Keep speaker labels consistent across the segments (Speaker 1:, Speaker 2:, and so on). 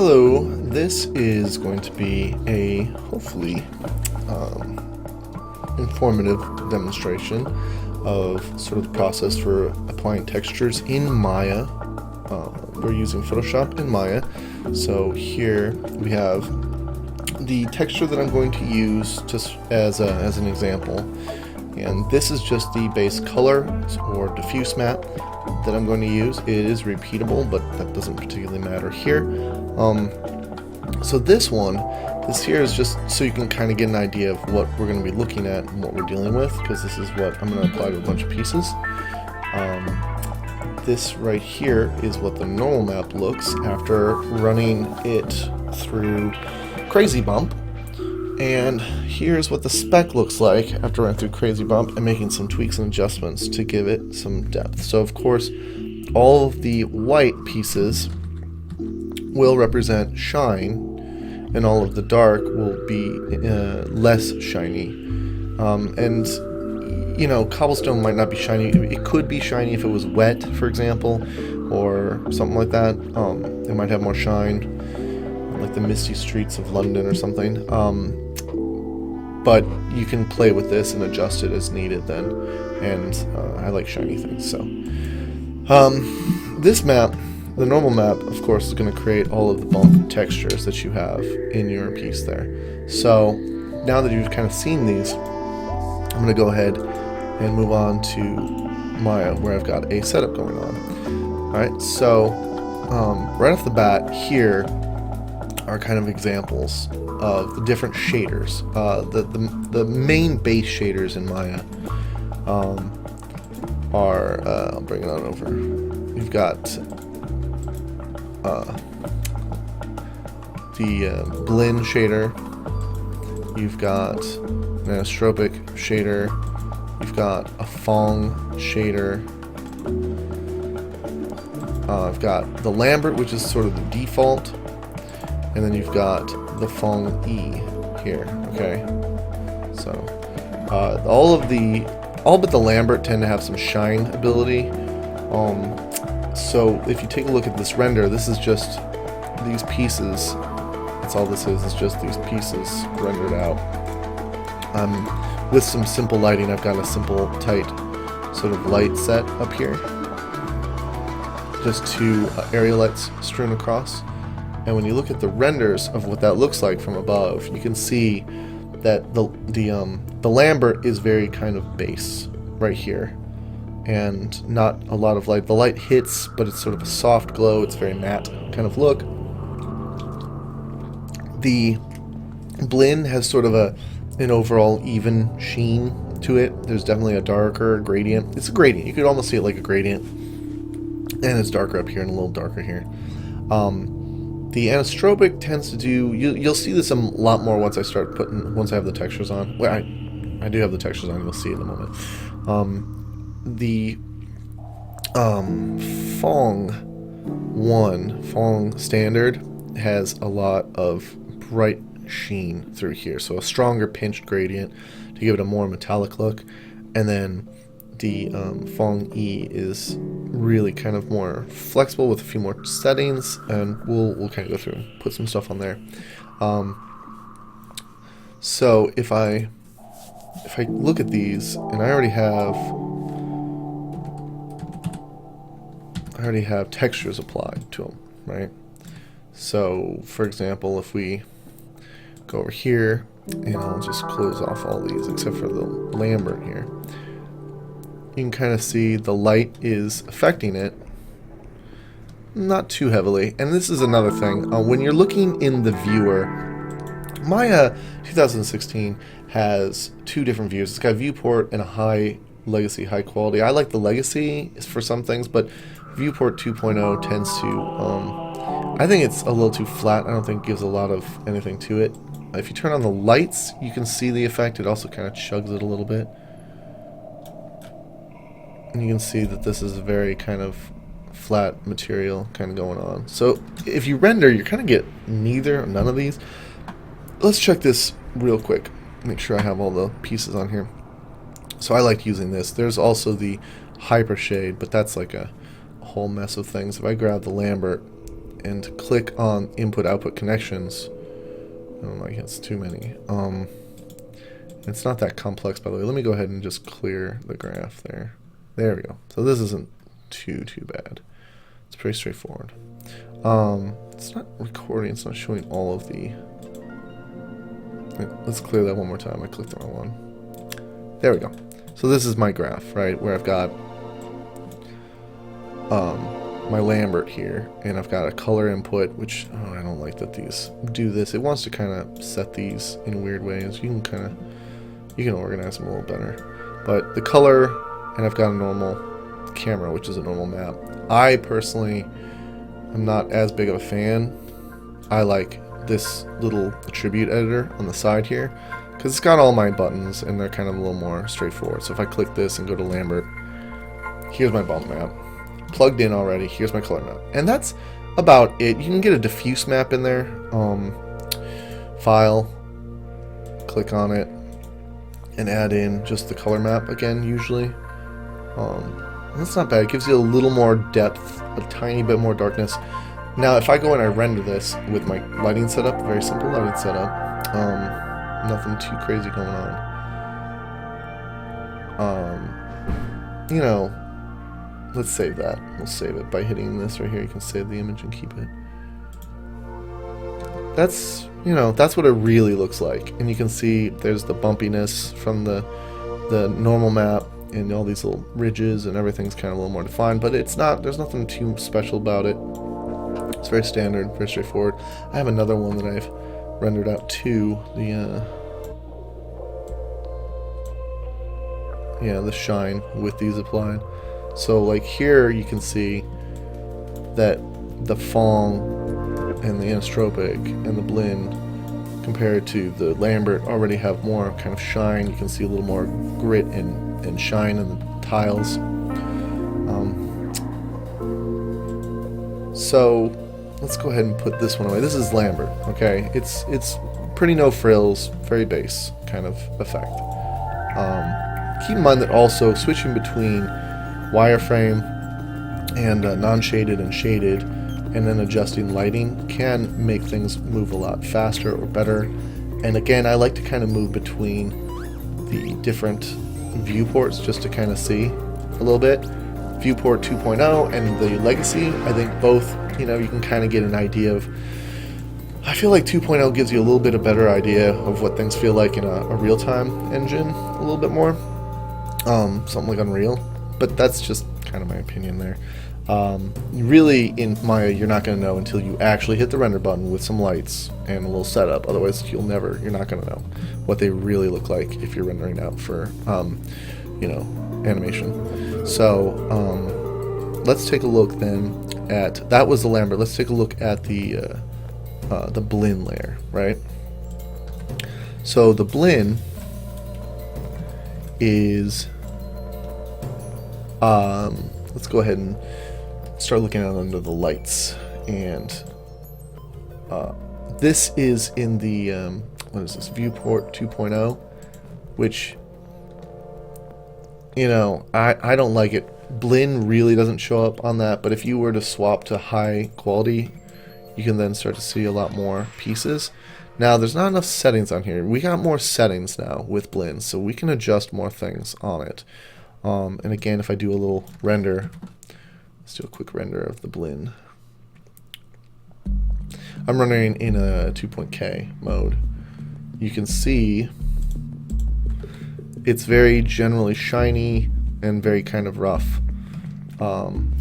Speaker 1: Hello, this is going to be a hopefully informative demonstration of sort of the process for applying textures in Maya. We're using Photoshop in Maya. So here we have the texture that I'm going to use just as an example. And this is just the base color or diffuse map that I'm going to use. It is repeatable, but that doesn't particularly matter here. So this here is just so you can kind of get an idea of what we're going to be looking at and what we're dealing with, because this is what I'm going to apply to a bunch of pieces. This right here is what the normal map looks after running it through Crazy Bump. And here's what the spec looks like after running through Crazy Bump and making some tweaks and adjustments to give it some depth. So of course, all of the white pieces will represent shine, and all of the dark will be less shiny. And you know, cobblestone might not be shiny. It could be shiny if it was wet, for example, or something like that. It might have more shine, like the misty streets of London or something. But you can play with this and adjust it as needed then. And I like shiny things. So this map, the normal map, of course, is going to create all of the bump textures that you have in your piece there. So now that you've kind of seen these, I'm going to go ahead and move on to Maya, where I've got a setup going on. Alright, so right off the bat here are kind of examples of the different shaders. The main base shaders in Maya are, I'll bring it on over. You've got the blend shader, you've got an anisotropic shader, you've got a Phong shader, I've got the Lambert, which is sort of the default, and then you've got the Phong E here. Okay, so all but the Lambert tend to have some shine ability. So if you take a look at this render, this is just these pieces. That's all this is just these pieces rendered out. With some simple lighting, I've got a simple, tight sort of light set up here. Just two area lights strewn across. And when you look at the renders of what that looks like from above, you can see that the Lambert is very kind of base right here, and not a lot of light. The light hits, but it's sort of a soft glow. It's very matte kind of look. The blend has sort of an overall even sheen to it. There's definitely a darker gradient. It's a gradient. You could almost see it like a gradient, and it's darker up here and a little darker here. The anisotropic tends to do, you'll see this a lot more once I have the textures on. Well, I do have the textures on, you'll see in a moment. The Phong standard has a lot of bright sheen through here, so a stronger pinched gradient to give it a more metallic look. And then the Phong E is really kind of more flexible with a few more settings, and we'll kind of go through and put some stuff on there. So if I look at these, and I already have textures applied to them, right? So for example, if we go over here, and I'll just close off all these except for the Lambert here, you can kind of see the light is affecting it, not too heavily. And this is another thing, when you're looking in the viewer, Maya 2016 has two different views. It's got viewport and a high legacy, high quality. I like the legacy for some things, but viewport 2.0 tends to, I think it's a little too flat. I don't think it gives a lot of anything to it. If you turn on the lights, you can see the effect. It also kind of chugs it a little bit. And you can see that this is a very kind of flat material kind of going on. So if you render, you kind of get none of these. Let's check this real quick. Make sure I have all the pieces on here. So I like using this. There's also the hyper shade, but that's like a whole mess of things. If I grab the Lambert and click on input-output connections. I don't know, I guess too many. It's not that complex, by the way. Let me go ahead and just clear the graph there. There we go. So this isn't too bad. It's pretty straightforward. It's not recording. It's not showing all of the... Let's clear that one more time. I clicked the wrong one. There we go. So this is my graph, right, where I've got my Lambert here, and I've got a color input, which I don't like that these do this. It wants to kind of set these in weird ways. You can organize them a little better. But the color, and I've got a normal camera, which is a normal map. I personally am not as big of a fan. I like this little attribute editor on the side here because it's got all my buttons and they're kind of a little more straightforward. So if I click this and go to Lambert, here's my bump map plugged in already. Here's my color map, and that's about it. You can get a diffuse map in there. File, click on it, and add in just the color map again. Usually, that's not bad. It gives you a little more depth, a tiny bit more darkness. Now, if I go and I render this with my lighting setup, very simple lighting setup, nothing too crazy going on. You know, let's save that. We'll save it by hitting this right here. You can save the image and keep it. That's, you know, that's what it really looks like. And you can see there's the bumpiness from the normal map and all these little ridges and everything's kind of a little more defined, but it's not, there's nothing too special about it. It's very standard, very straightforward. I have another one that I've rendered out too. The shine with these applied. So like here you can see that the Fong and the anisotropic and the blend compared to the Lambert already have more kind of shine. You can see a little more grit and shine in the tiles. So let's go ahead and put this one away. This is Lambert, okay? It's pretty no frills, very base kind of effect. Keep in mind that also switching between wireframe and non-shaded and shaded, and then adjusting lighting can make things move a lot faster or better. And again, I like to kind of move between the different viewports just to kind of see a little bit. Viewport 2.0 and the Legacy, I think both, you know, you can kind of get an idea of. I feel like 2.0 gives you a little bit of better idea of what things feel like in a real-time engine, a little bit more. Something like Unreal, but that's just kind of my opinion there. Really, in Maya, you're not going to know until you actually hit the render button with some lights and a little setup. Otherwise, you're not going to know what they really look like if you're rendering out for, animation. So, let's take a look then at, that was the Lambert. Let's take a look at the blend layer, right? So the blend is, let's go ahead and start looking at under the lights, and this is in the what is this, viewport 2.0, which, you know, I don't like it. Blend really doesn't show up on that, but if you were to swap to high quality, you can then start to see a lot more pieces. Now, there's not enough settings on here. We got more settings now with blend, so we can adjust more things on it. And again, if I do a little render, let's do a quick render of the blend. I'm rendering in a 2.k mode. You can see it's very generally shiny and very kind of rough.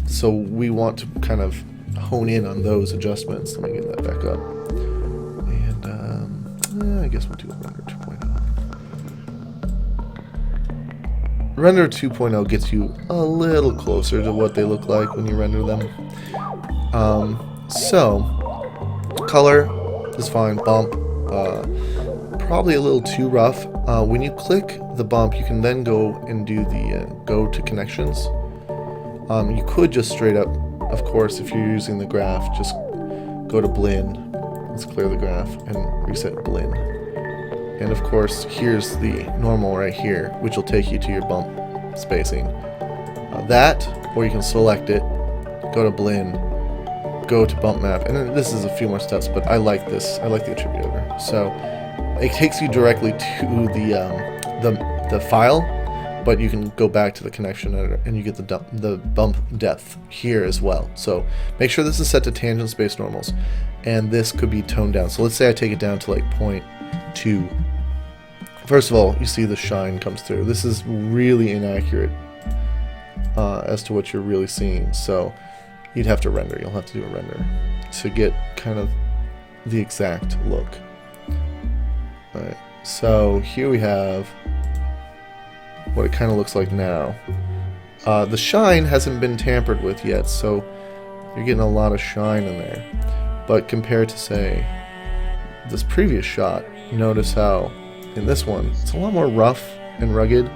Speaker 1: So we want to kind of hone in on those adjustments. Let me get that back up. And I guess we'll do a render 2.0. Render 2.0 gets you a little closer to what they look like when you render them. So, color is fine. Bump, probably a little too rough. When you click the bump, you can then go and do the go to connections. You could just straight up, of course, if you're using the graph, just go to blend. Let's clear the graph and reset blend. And of course, here's the normal right here, which will take you to your bump spacing. That, or you can select it, go to blend, go to bump map, and then this is a few more steps, but I like this. I like the attributor. So it takes you directly to the file, but you can go back to the connection editor and you get the bump depth here as well. So make sure this is set to tangent space normals, and this could be toned down. So let's say I take it down to like 0.2. First of all, you see the shine comes through. This is really inaccurate as to what you're really seeing. So you'd have to render. You'll have to do a render to get kind of the exact look. All right. So here we have what it kind of looks like now. The shine hasn't been tampered with yet, so you're getting a lot of shine in there. But compared to, say, this previous shot, notice how in this one it's a lot more rough and rugged,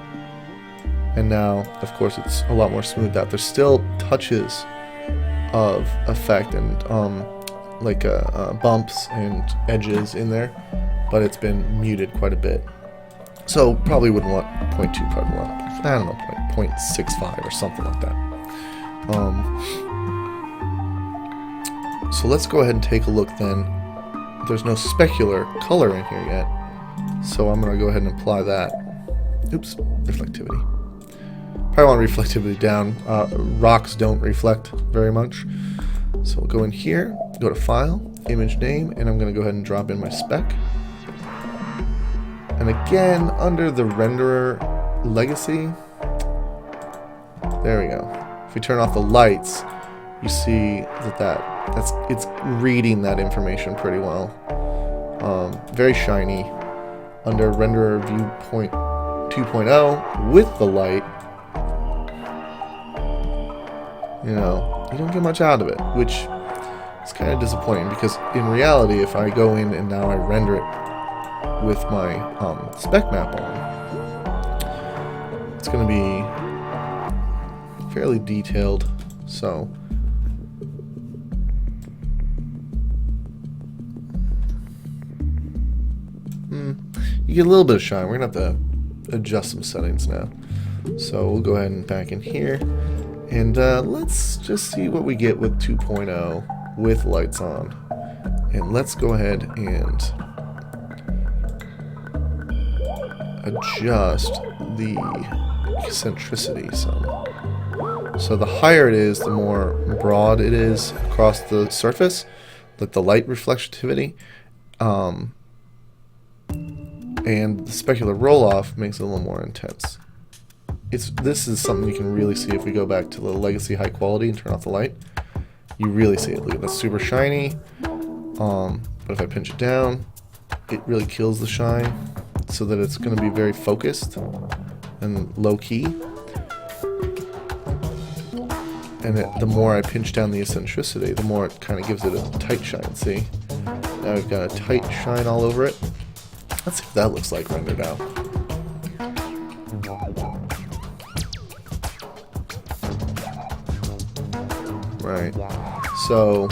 Speaker 1: and now of course it's a lot more smoothed out. There's still touches of effect and bumps and edges in there, but it's been muted quite a bit. So probably wouldn't want 0.2, probably want, I don't know, 0.65 or something like that. So let's go ahead and take a look then. There's no specular color in here yet, so I'm going to go ahead and apply that. Oops, reflectivity. Probably want reflectivity down. Rocks don't reflect very much. So we'll go in here, go to File, Image Name, and I'm going to go ahead and drop in my spec. And again, under the renderer legacy, there we go. If we turn off the lights, you see it's reading that information pretty well. Very shiny. Under renderer viewpoint 2.0 with the light, you don't get much out of it, which is kind of disappointing, because in reality, if I go in and now I render it with my spec map on, it's going to be fairly detailed. So you get a little bit of shine. We're going to have to adjust some settings now. So we'll go ahead and back in here, and let's just see what we get with 2.0 with lights on. And let's go ahead and adjust the eccentricity some. So the higher it is, the more broad it is across the surface, like the light reflectivity. And the specular roll-off makes it a little more intense. This is something you can really see if we go back to the legacy high quality and turn off the light. You really see it. Look, that's super shiny. But if I pinch it down, it really kills the shine, so that it's going to be very focused and low-key. And the more I pinch down the eccentricity, the more it kind of gives it a tight shine. See? Now we've got a tight shine all over it. Let's see if that looks like rendered out. Right. So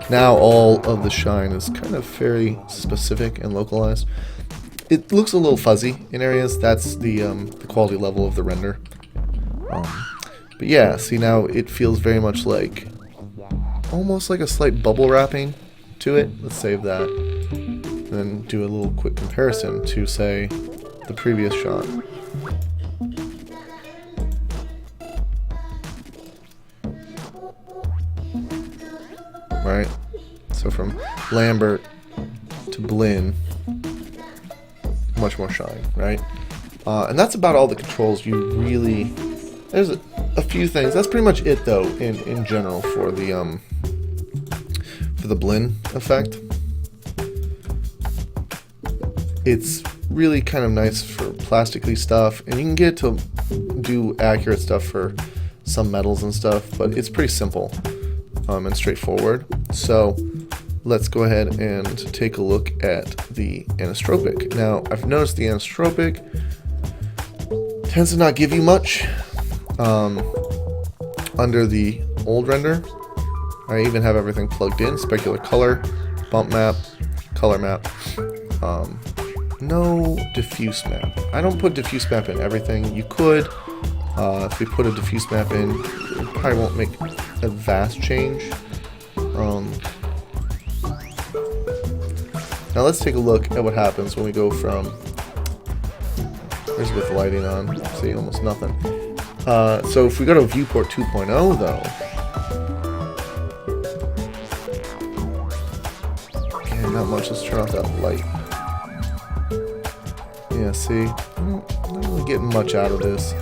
Speaker 1: now all of the shine is kind of very specific and localized. It looks a little fuzzy in areas. That's the quality level of the render. But yeah, see, now it feels very much like, almost like a slight bubble wrapping to it. Let's save that. And then do a little quick comparison to, say, the previous shot. Right? So from Lambert to Blinn, much more shine, right? And that's about all the controls you really... There's a few things. That's pretty much it, though, in general for the Blinn effect. It's really kind of nice for plastically stuff, and you can get to do accurate stuff for some metals and stuff, but it's pretty simple and straightforward. So let's go ahead and take a look at the anisotropic. Now, I've noticed the anisotropic tends to not give you much under the old render. I even have everything plugged in: specular color, bump map, color map. No diffuse map. I don't put diffuse map in everything. You could, if we put a diffuse map in, it probably won't make a vast change. Now let's take a look at what happens when we go from... Here's with the lighting on. See, almost nothing. So if we go to viewport 2.0 though... Okay, not much. Let's turn off that light. Yeah, see? Not really getting much out of this.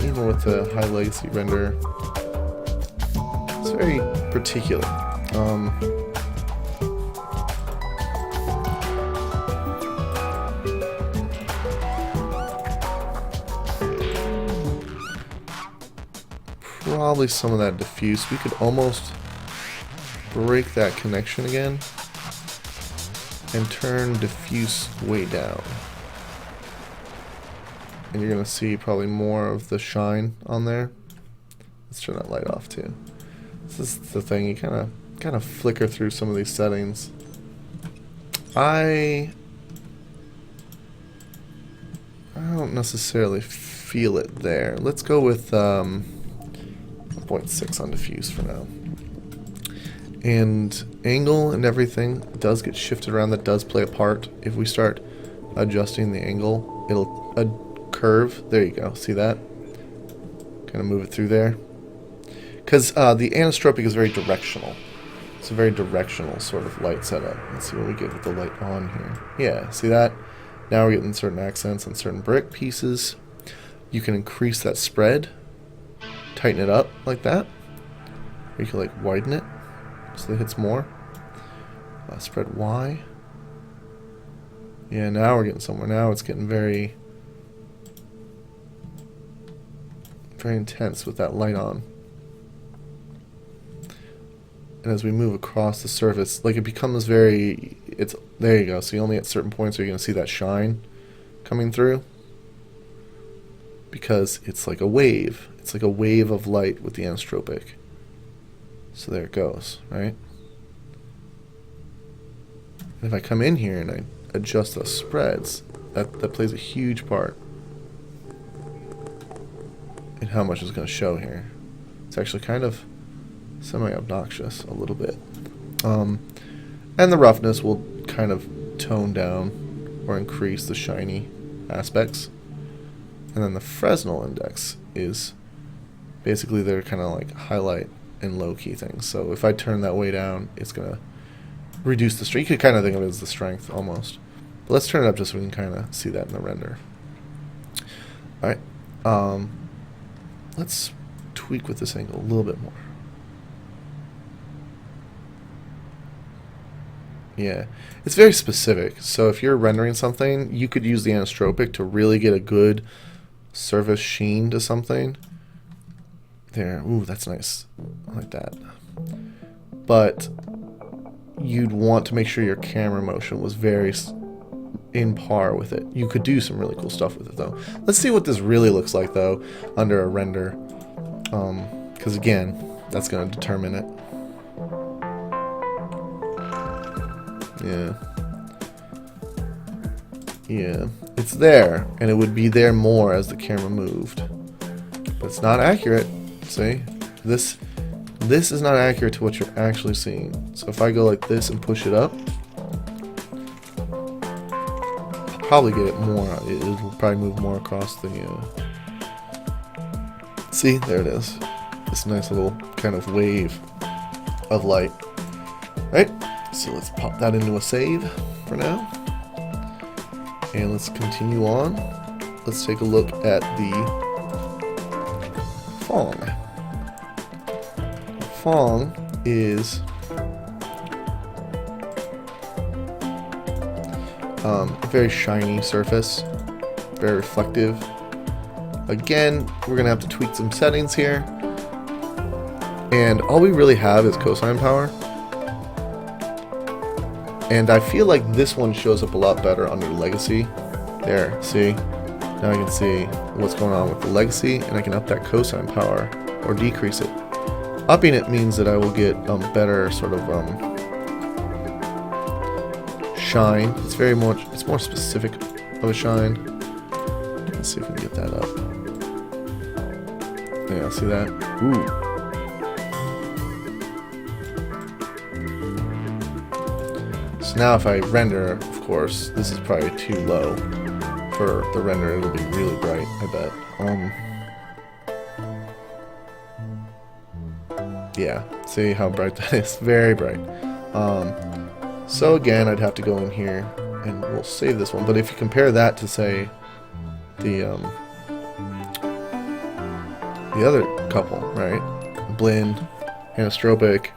Speaker 1: Even with the high latency render. It's very particular. Probably some of that diffuse. We could almost break that connection again and turn diffuse way down. And you're going to see probably more of the shine on there. Let's turn that light off too. This is the thing, you kind of flicker through some of these settings. I don't necessarily feel it there. Let's go with 0.6 on diffuse for now. And angle and everything does get shifted around. That does play a part. If we start adjusting the angle, it'll curve. There you go. See that? Kind of move it through there. Because the anisotropic is very directional. It's a very directional sort of light setup. Let's see what we get with the light on here. Yeah, see that? Now we're getting certain accents on certain brick pieces. You can increase that spread. Tighten it up like that. Or you can like widen it so it hits more. Spread Y. Yeah, now we're getting somewhere. Now it's getting very intense with that light on. And as we move across the surface, like it becomes very, there you go. So you only at certain points are you going to see that shine coming through. Because it's like a wave. It's like a wave of light with the anisotropic. So there it goes, right? And if I come in here and I adjust those spreads, that plays a huge part in how much is going to show here. It's actually kind of semi-obnoxious a little bit. And the roughness will kind of tone down or increase the shiny aspects. And then the Fresnel Index is basically their kind of like highlight and low-key things. So if I turn that way down, it's going to reduce the strength. You could kind of think of it as the strength almost. But let's turn it up just so we can kind of see that in the render. Alright. Let's tweak with this angle a little bit more. Yeah, it's very specific. So if you're rendering something, you could use the anisotropic to really get a good surface sheen to something. There, ooh, that's nice. I like that. But you'd want to make sure your camera motion was very in par with it. You could do some really cool stuff with it though. Let's see what this really looks like though under a render. Because again, that's going to determine it. Yeah, it's there, and it would be there more as the camera moved. But it's not accurate. See? This is not accurate to what you're actually seeing. So if I go like this and push it up, I'll probably get it more. It will probably move more across the... See? There it is. This nice little kind of wave of light. Right? So let's pop that into a save for now. And let's continue on. Let's take a look at the Fong. Fong is a very shiny surface, very reflective. Again, we're going to have to tweak some settings here. And all we really have is cosine power. And I feel like this one shows up a lot better under Legacy. There, see? Now I can see what's going on with the Legacy, and I can up that cosine power, or decrease it. Upping it means that I will get better sort of shine. It's more specific of a shine. Let's see if we can get that up. Yeah, see that? Ooh. now if I render, of course, this is probably too low for the render. It'll be really bright, I bet. Yeah, see how bright that is? Very bright. So again, I'd have to go in here, and we'll save this one. But if you compare that to, say, the other couple, right? Blend, anisotropic,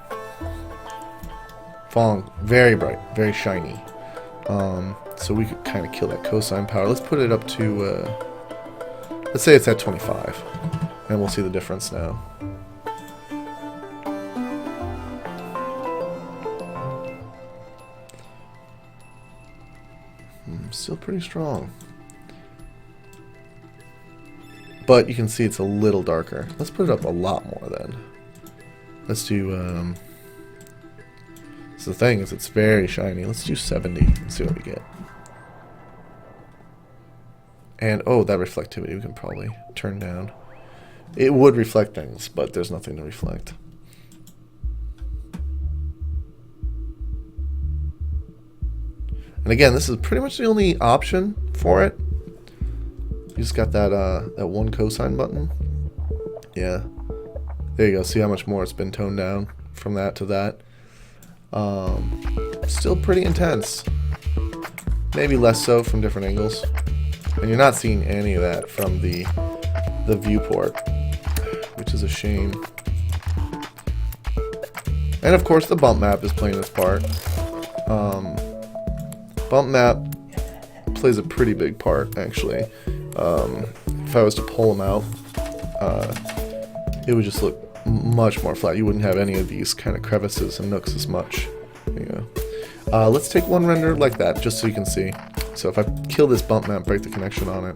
Speaker 1: Fong, very bright, very shiny. So we could kind of kill that cosine power. Let's put it up to, let's say it's at 25, and we'll see the difference now. Still pretty strong. But you can see it's a little darker. Let's put it up a lot more then. Let's do, so the thing is it's very shiny. Let's do 70 and see what we get. And, oh, that reflectivity we can probably turn down. It would reflect things, but there's nothing to reflect. And again, this is pretty much the only option for it. You just got that that one cosine button. Yeah. There you go. See how much more it's been toned down from that to that. Still pretty intense. Maybe less so from different angles. And you're not seeing any of that from the viewport, which is a shame. And of course the bump map is playing its part. Bump map plays a pretty big part, actually. If I was to pull them out, it would just look much more flat. You wouldn't have any of these kind of crevices and nooks as much. There you go. Let's take one render like that, just so you can see. So if I kill this bump map, break the connection on it,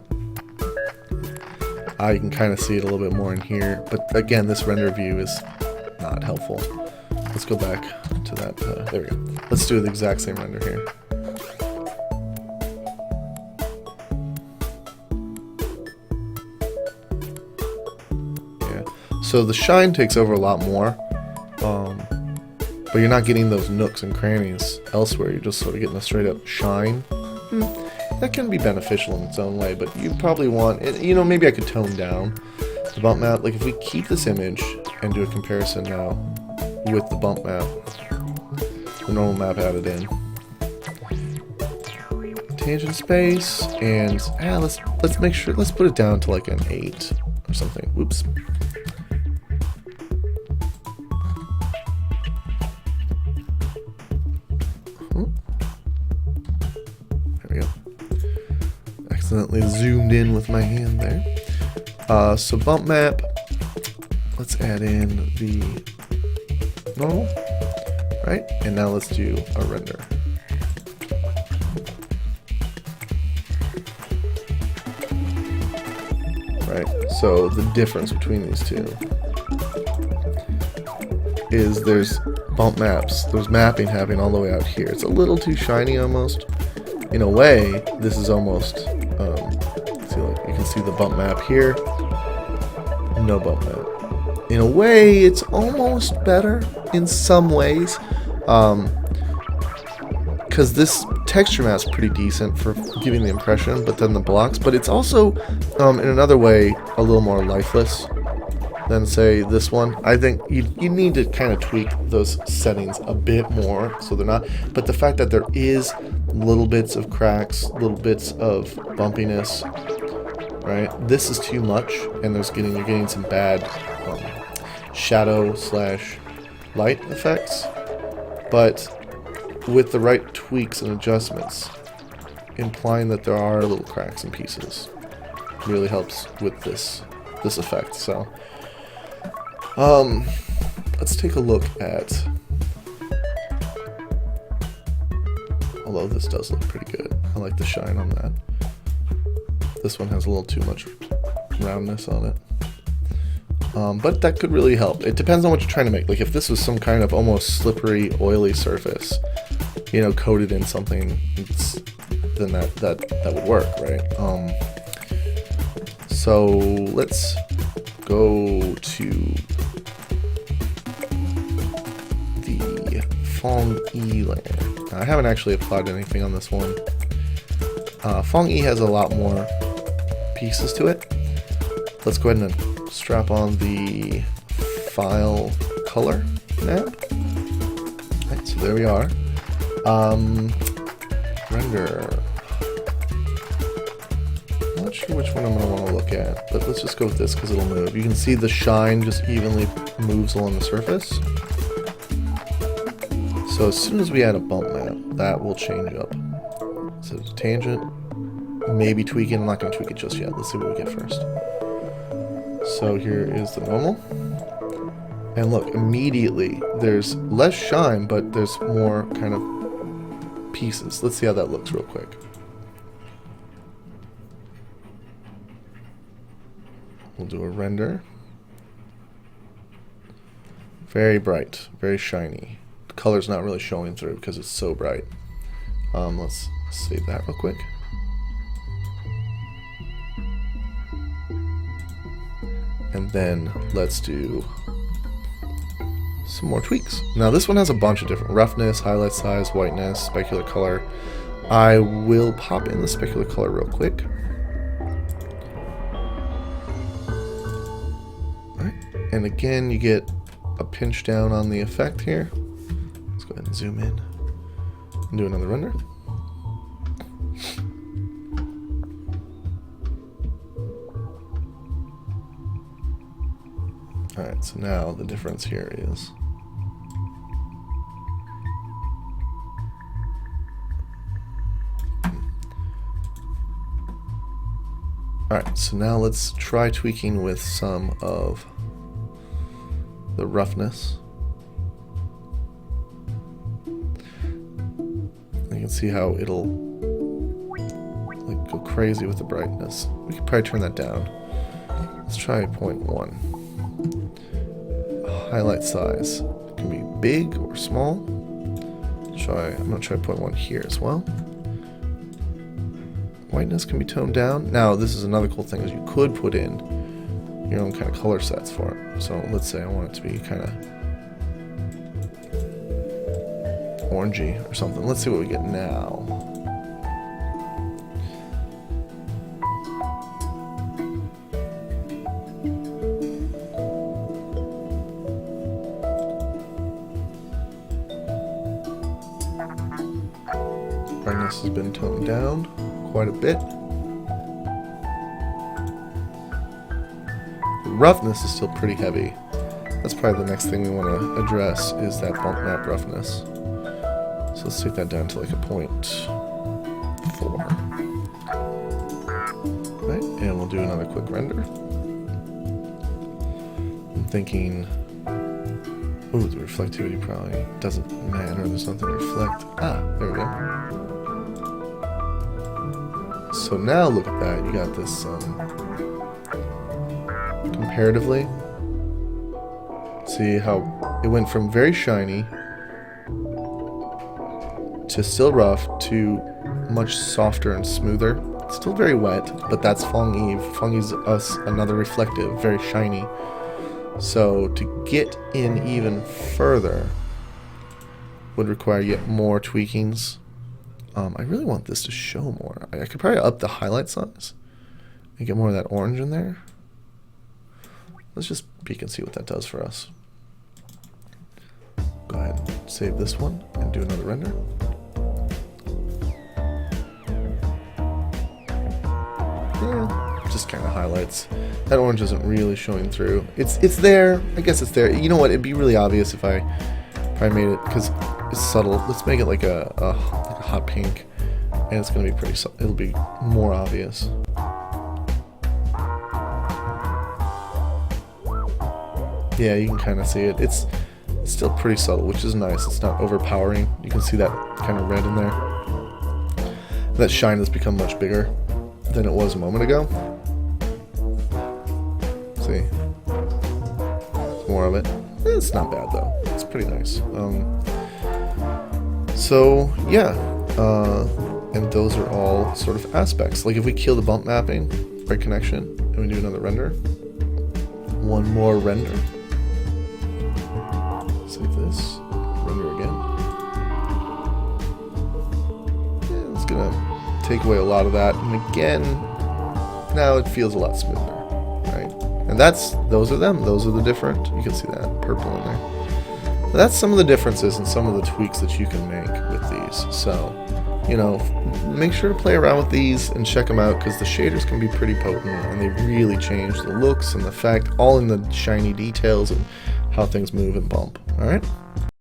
Speaker 1: you can kind of see it a little bit more in here. But again, this render view is not helpful. Let's go back to that. There we go. Let's do the exact same render here. So the shine takes over a lot more, but you're not getting those nooks and crannies elsewhere. You're just sort of getting a straight up shine. That can be beneficial in its own way, but you probably want, you know, maybe I could tone down the bump map. Like if we keep this image and do a comparison now with the bump map, the normal map added in, tangent space, and let's make sure, let's put it down to like an 8 or something. Whoops. Accidentally zoomed in with my hand there. So bump map, let's add in the normal, right? And now let's do a render. Right, so the difference between these two is there's bump maps, there's mapping happening all the way out here. It's a little too shiny almost. In a way, this is almost, see, like, you can see the bump map here, no bump map. In a way, it's almost better in some ways, because this texture map is pretty decent for giving the impression, but then the blocks, but it's also, in another way, a little more lifeless than, say, this one. I think you need to kind of tweak those settings a bit more so they're not, but the fact that there is little bits of cracks, little bits of bumpiness, right? This is too much, and you're getting some bad shadow / light effects, but with the right tweaks and adjustments, implying that there are little cracks and pieces, really helps with this effect. So let's take a look at, although this does look pretty good. I like the shine on that. This one has a little too much roundness on it. But that could really help. It depends on what you're trying to make. Like if this was some kind of almost slippery, oily surface, you know, coated in something, then that would work, right? So let's go to the Fong E layer. I haven't actually applied anything on this one. Fong-E has a lot more pieces to it. Let's go ahead and strap on the file color map. Right, so there we are. Render. Not sure which one I'm going to want to look at, but let's just go with this because it'll move. You can see the shine just evenly moves along the surface. So as soon as we add a bump map, that will change up. So tangent, maybe tweak it. I'm not going to tweak it just yet. Let's see what we get first. So here is the normal. And look, immediately there's less shine, but there's more kind of pieces. Let's see how that looks real quick. We'll do a render. Very bright, very shiny. The color's not really showing through because it's so bright. Let's save that real quick. And then let's do some more tweaks. Now this one has a bunch of different roughness, highlight size, whiteness, specular color. I will pop in the specular color real quick. And again, you get a pinch down on the effect here. Let's go ahead and zoom in and do another render. Alright, so now the difference here is alright, so now let's try tweaking with some of the roughness. You can see how it'll like go crazy with the brightness. We could probably turn that down. Let's try 0.1. Highlight size. It can be big or small. I'm gonna try 0.1 here as well. Whiteness can be toned down. Now this is another cool thing is you could put in your own kind of color sets for it. So let's say I want it to be kind of orangey or something. Let's see what we get now. Brightness has been toned down quite a bit. Roughness is still pretty heavy. That's probably the next thing we want to address is that bump map roughness. So let's take that down to like a 0.4. Right, and we'll do another quick render. I'm thinking, oh, the reflectivity probably doesn't matter. There's nothing to reflect. Ah, there we go. So now look at that. You got this comparatively. See how it went from very shiny to still rough to much softer and smoother. It's still very wet, but that's Fong-E. Fong-E's us another reflective, very shiny. So to get in even further would require yet more tweakings. I really want this to show more. I could probably up the highlight size and get more of that orange in there. Let's just peek and see what that does for us. Go ahead and save this one and do another render. Yeah, just kind of highlights. That orange isn't really showing through. It's there. I guess it's there. You know what? It'd be really obvious if I made it because it's subtle. Let's make it like a hot pink, and it's gonna be pretty. It'll be more obvious. Yeah, you can kind of see it. It's still pretty subtle, which is nice. It's not overpowering. You can see that kind of red in there. That shine has become much bigger than it was a moment ago. See? It's more of it. It's not bad though. It's pretty nice. So yeah, and those are all sort of aspects. Like if we kill the bump mapping, right connection, and we do another render, one more render. Save this, render again. It's gonna take away a lot of that, and again, now it feels a lot smoother, right? And those are them. Those are the different. You can see that purple in there. That's some of the differences and some of the tweaks that you can make with these. So, you know, make sure to play around with these and check them out, because the shaders can be pretty potent and they really change the looks and the effect, all in the shiny details and how things move and bump. All right.